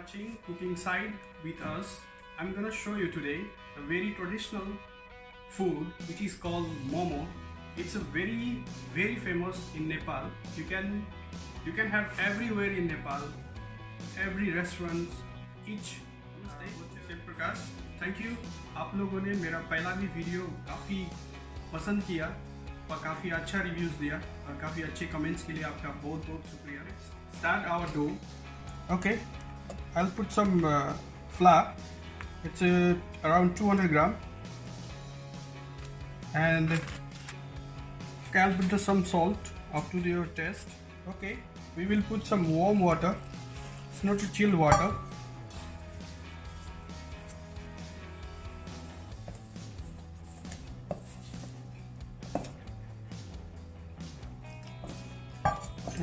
watching Cooking Side with us. I'm gonna show you today a very traditional food which is called momo. It's a very famous in Nepal. You can have everywhere in Nepal, every restaurant, each. Namaste, Prakash, thank you. आप लोगों ने मेरा पहला भी video काफ़ी पसंद किया और काफ़ी अच्छा रिव्यूज़ दिया और काफ़ी अच्छे कमेंट्स के लिए आपका बहुत बहुत शुक्रिया। Start our dough. Okay, I'll put some flour. It's around 200 gram, and I'll put some salt up to your taste. Okay, we will put some warm water. It's not a chilled water.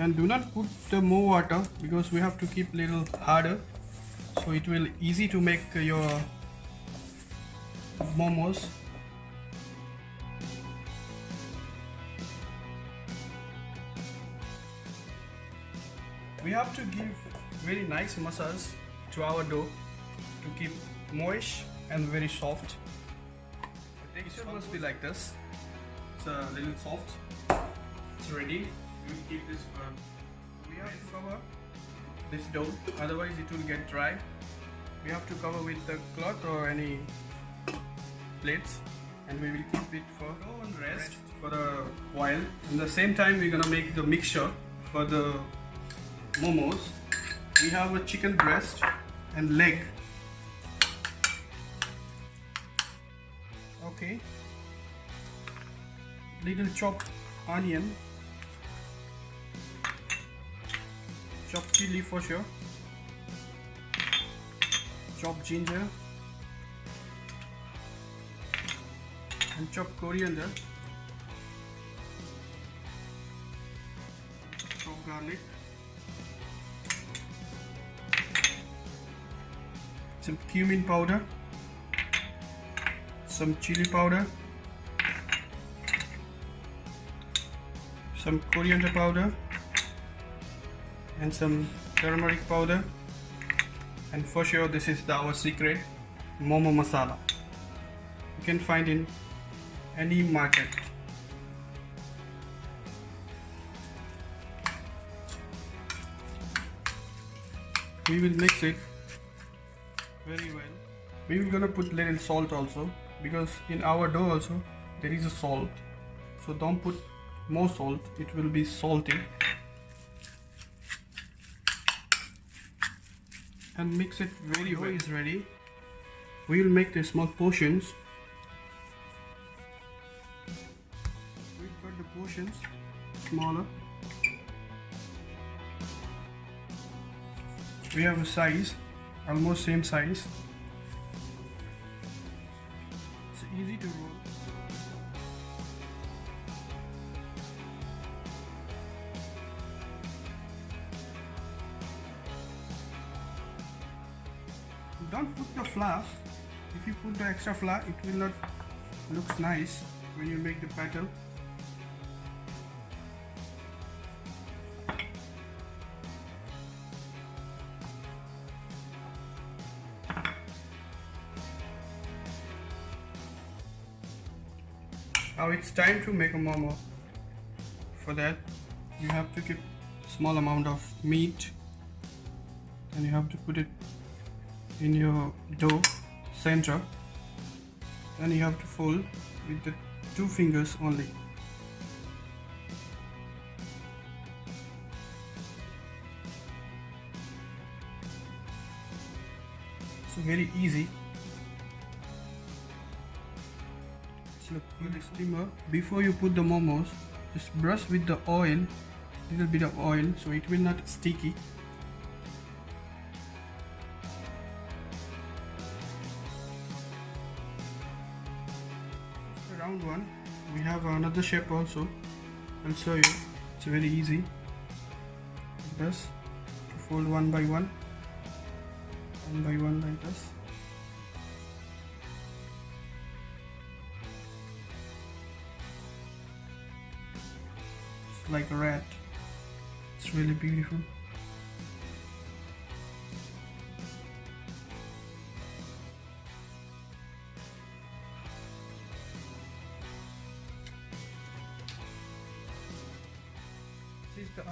And do not put the more water because we have to keep little harder, so it will easy to make your momos. We have to give very nice massage to our dough to keep moist and very soft. The texture must be like this. It's a little soft. It's ready. We will keep this for. We have to cover this dough, otherwise it will get dry. We have to cover with a cloth or any plates, and we will keep it for on rest for a while. In the same time, we're gonna make the mixture for the momos. We have a chicken breast and leg. Okay, little chopped onion, chopped chili for sure, chopped ginger, and chopped coriander, chopped garlic, some cumin powder, some chili powder, some coriander powder, and some turmeric powder, and for sure this is our secret momo masala. You can find in any market. We will mix it very well. We will gonna put little salt also, because in our dough also there is a salt, so don't put more salt, it will be salty. And mix it very well. Is ready. We will make the small portions. We've got the portions smaller. We have a size, almost same size. It's easy to roll. Don't put the flour. If you put the extra flour, it will not look nice when you make the batter. Now it's time to make a momo. For that, you have to keep small amount of meat, and you have to put it in your dough center, and you have to fold with the 2 fingers only. So very easy. So put the steamer. Before you put the momos, just brush with the oil, little bit of oil, so it will not sticky. Round one. We have another shape also. I'll show you. It's very easy. Just fold one by one like this. It's like a rat. It's really beautiful.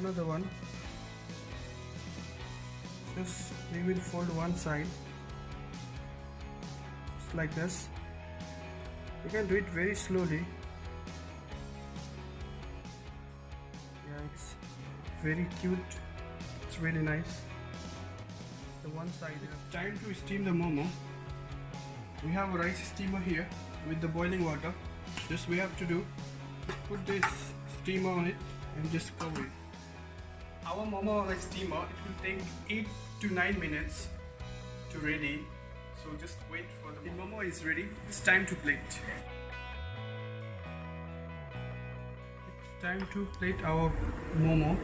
another one. Just we will fold one side just like this. You can do it very slowly. Yeah, it's very cute. It's really nice. The one side. It's time to steam the momo. We have a rice steamer here with the boiling water. Just we have to do, put this steamer on it and just cover it. Our momo on a steamer, it will take 8 to 9 minutes to ready. So just wait for the momo is ready. It's time to plate. It's time to plate our momo.